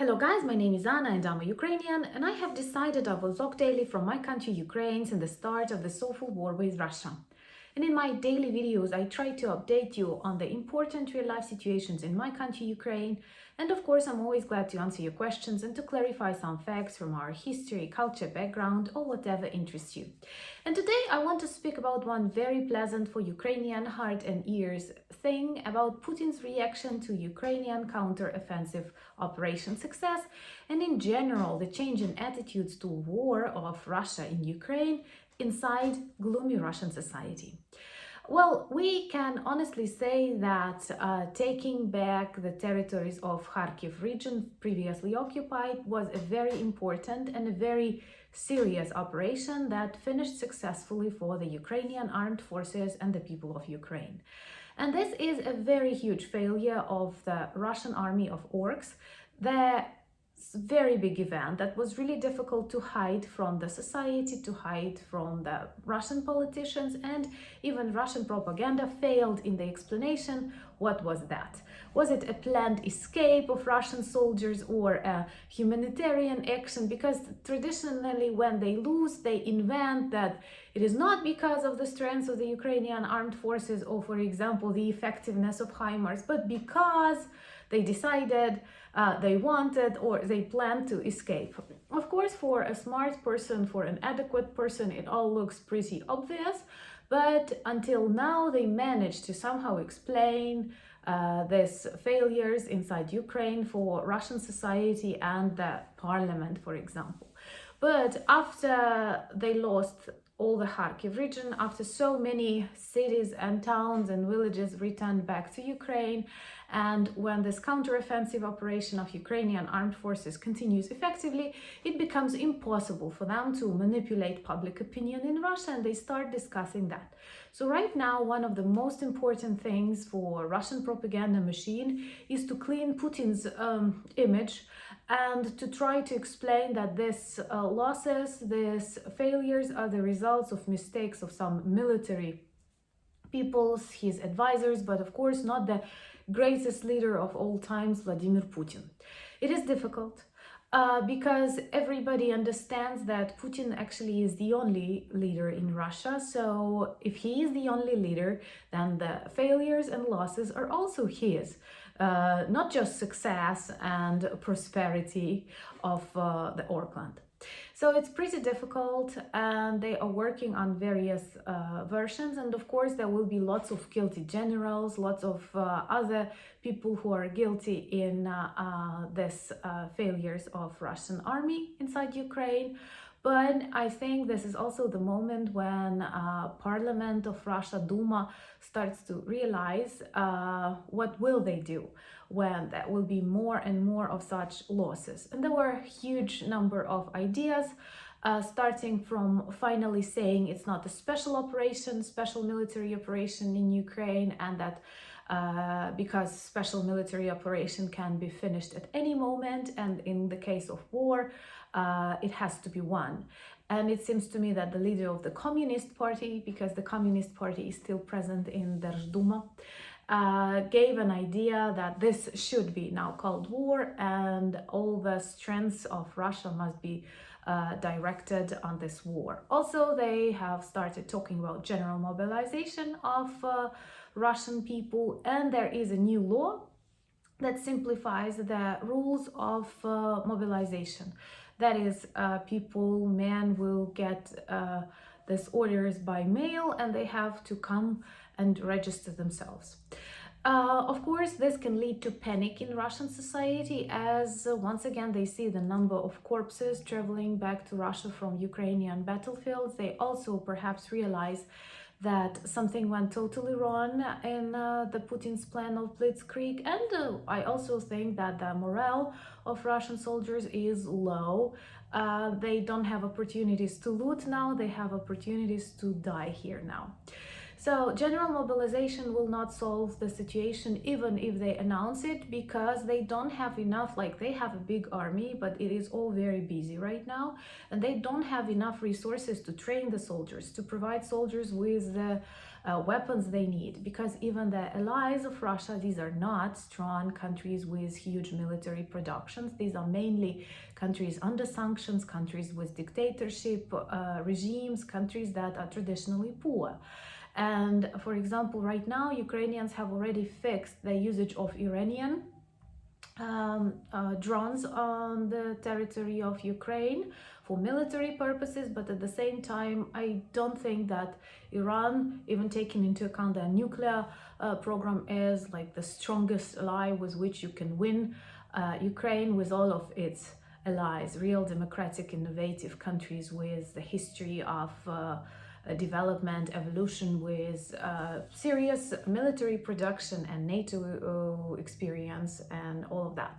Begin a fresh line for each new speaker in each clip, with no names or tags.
Hello guys, my name is Anna and I'm a Ukrainian, and I have decided I will vlog daily from my country Ukraine since the start of this awful war with Russia. And in my daily videos I try to update you on the important real-life situations in my country Ukraine, and of course I'm always glad to answer your questions and to clarify some facts from our history, culture, background, or whatever interests you. And today I want to speak about one very pleasant for Ukrainian heart and ears thing about Putin's reaction to Ukrainian counteroffensive operation success, and in general the change in attitudes to war of Russia in Ukraine inside gloomy Russian society. Well, we can honestly say that taking back the territories of Kharkiv region previously occupied was a very important and a very serious operation that finished successfully for the Ukrainian armed forces and the people of Ukraine. And this is a very huge failure of the Russian army of orcs. The very big event that was really difficult to hide from the society, to hide from the Russian politicians, and even Russian propaganda failed in the explanation. What was that? Was it a planned escape of Russian soldiers or a humanitarian action? Because traditionally when they lose, they invent that it is not because of the strength of the Ukrainian armed forces or, for example, the effectiveness of HIMARS, but because they decided, they wanted, or they planned to escape. Of course, for a smart person, for an adequate person, it all looks pretty obvious, but until now they managed to somehow explain these failures inside Ukraine for Russian society and the parliament, for example. But after they lost all the Kharkiv region, after so many cities and towns and villages returned back to Ukraine, and when this counteroffensive operation of Ukrainian armed forces continues effectively, it becomes impossible for them to manipulate public opinion in Russia, and they start discussing that. So right now, one of the most important things for Russian propaganda machine is to clean Putin's image and to try to explain that these losses, these failures are the results of mistakes of some military peoples, his advisors, but of course not the greatest leader of all times, Vladimir Putin. It is difficult because everybody understands that Putin actually is the only leader in Russia. So if he is the only leader, then the failures and losses are also his. Not just success and prosperity of the Orkland. So it's pretty difficult, and they are working on various versions, and of course there will be lots of guilty generals, lots of other people who are guilty in this failures of Russian army inside Ukraine. But I think this is also the moment when Parliament of Russia, Duma, starts to realize what will they do when there will be more and more of such losses. And there were a huge number of ideas, starting from finally saying it's not a special operation, special military operation in Ukraine, and that because special military operation can be finished at any moment, and in the case of war, it has to be won. And it seems to me that the leader of the Communist Party, because the Communist Party is still present in Duma, gave an idea that this should be now called war, and all the strengths of Russia must be directed on this war. Also, they have started talking about general mobilization of Russian people, and there is a new law that simplifies the rules of mobilization. That is, men will get these orders by mail, and they have to come and register themselves. Of course, this can lead to panic in Russian society, as once again they see the number of corpses traveling back to Russia from Ukrainian battlefields. They also perhaps realize that something went totally wrong in the Putin's plan of Blitzkrieg, and I also think that the morale of Russian soldiers is low. They don't have opportunities to loot now, they have opportunities to die here now. So general mobilization will not solve the situation even if they announce it, because they don't have enough, like they have a big army, but it is all very busy right now, and they don't have enough resources to train the soldiers, to provide soldiers with the weapons they need, because even the allies of Russia, these are not strong countries with huge military productions. These are mainly countries under sanctions, countries with dictatorship regimes, countries that are traditionally poor. And for example, right now, Ukrainians have already fixed the usage of Iranian drones on the territory of Ukraine for military purposes, but at the same time, I don't think that Iran, even taking into account their nuclear program, is like the strongest ally with which you can win Ukraine, with all of its allies, real democratic, innovative countries with the history of development, evolution, with serious military production and NATO experience and all of that.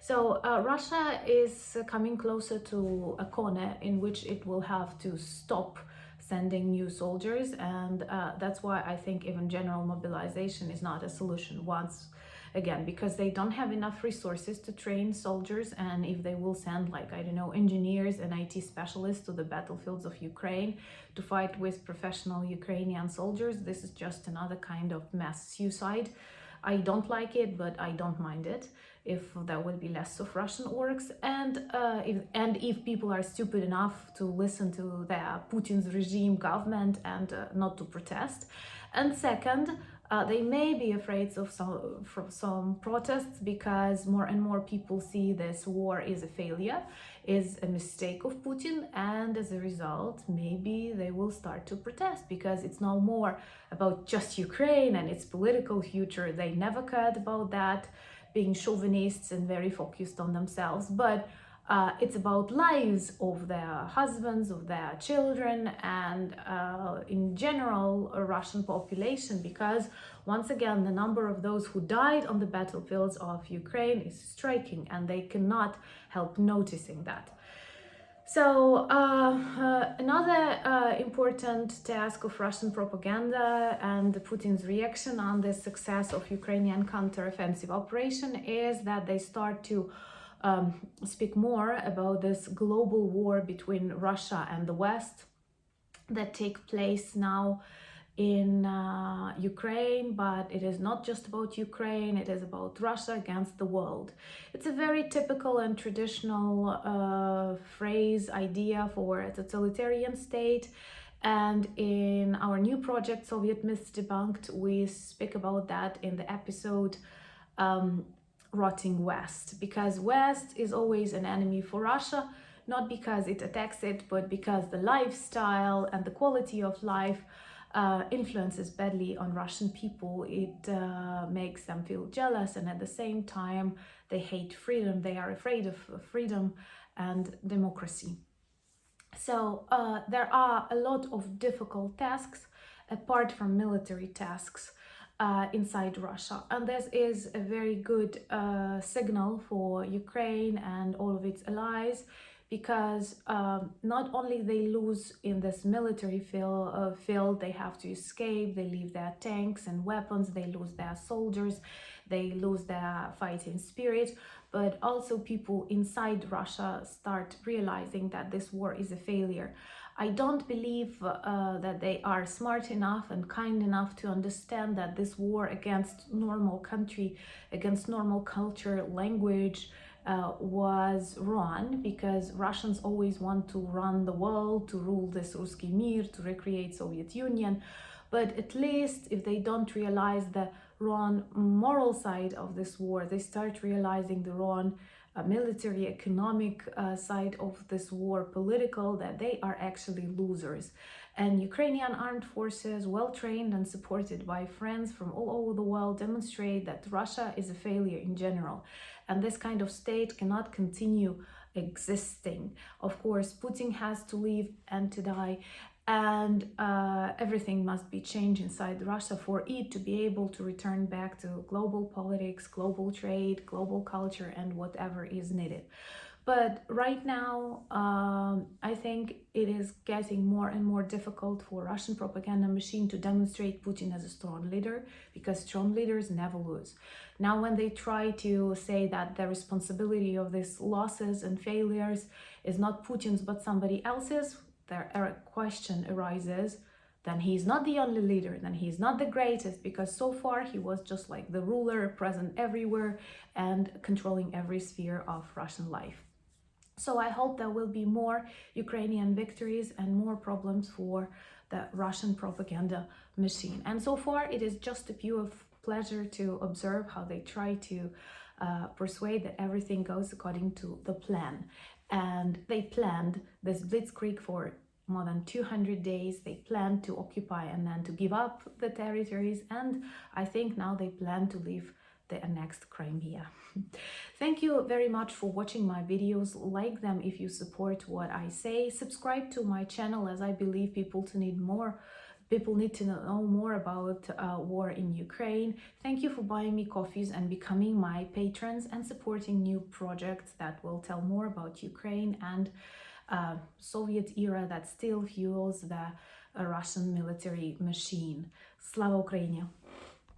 So Russia is coming closer to a corner in which it will have to stop sending new soldiers, and that's why I think even general mobilization is not a solution once again, because they don't have enough resources to train soldiers. And if they will send, like, I don't know, engineers and IT specialists to the battlefields of Ukraine to fight with professional Ukrainian soldiers, this is just another kind of mass suicide. I don't like it, but I don't mind it if there will be less of Russian orcs, and if people are stupid enough to listen to their Putin's regime government and not to protest. And second, they may be afraid of some protests, because more and more people see this war is a failure, is a mistake of Putin, and as a result, maybe they will start to protest, because it's no more about just Ukraine and its political future. They never cared about that, being chauvinists and very focused on themselves, but it's about lives of their husbands, of their children, and in general, a Russian population, because once again, the number of those who died on the battlefields of Ukraine is striking, and they cannot help noticing that. So another important task of Russian propaganda and Putin's reaction on the success of Ukrainian counteroffensive operation is that they start to speak more about this global war between Russia and the West that take place now in Ukraine, but it is not just about Ukraine, it is about Russia against the world. It's a very typical and traditional phrase, idea for a totalitarian state. And in our new project, Soviet Myths Debunked, we speak about that in the episode Rotting West, because West is always an enemy for Russia, not because it attacks it, but because the lifestyle and the quality of life influences badly on Russian people. It makes them feel jealous, and at the same time they hate freedom. They are afraid of freedom and democracy. So there are a lot of difficult tasks apart from military tasks inside Russia, and this is a very good signal for Ukraine and all of its allies, because not only they lose in this military field, they have to escape, they leave their tanks and weapons, they lose their soldiers, they lose their fighting spirit, but also people inside Russia start realizing that this war is a failure. I don't believe that they are smart enough and kind enough to understand that this war against normal country, against normal culture, language, was wrong, because Russians always want to run the world, to rule this Ruski Mir, to recreate Soviet Union. But at least if they don't realize the wrong moral side of this war, they start realizing the wrong military, economic side of this war, political, that they are actually losers. And Ukrainian armed forces, well trained and supported by friends from all over the world, demonstrate that Russia is a failure in general. And this kind of state cannot continue existing. Of course, Putin has to leave and to die, and everything must be changed inside Russia for it to be able to return back to global politics, global trade, global culture, and whatever is needed. But right now, I think it is getting more and more difficult for Russian propaganda machine to demonstrate Putin as a strong leader, because strong leaders never lose. Now, when they try to say that the responsibility of these losses and failures is not Putin's but somebody else's, their question arises, then he's not the only leader, then he's not the greatest, because so far he was just like the ruler, present everywhere and controlling every sphere of Russian life. So I hope there will be more Ukrainian victories and more problems for the Russian propaganda machine. And so far, it is just a pure pleasure to observe how they try to persuade that everything goes according to the plan. And they planned this blitzkrieg for more than 200 days. They planned to occupy and then to give up the territories. And I think now they plan to leave the annexed Crimea. Thank you very much for watching my videos. Like them if you support what I say. Subscribe to my channel, as I believe people need to know more about war in Ukraine. Thank you for buying me coffees and becoming my patrons and supporting new projects that will tell more about Ukraine and Soviet era that still fuels the Russian military machine. Slava Ukraini!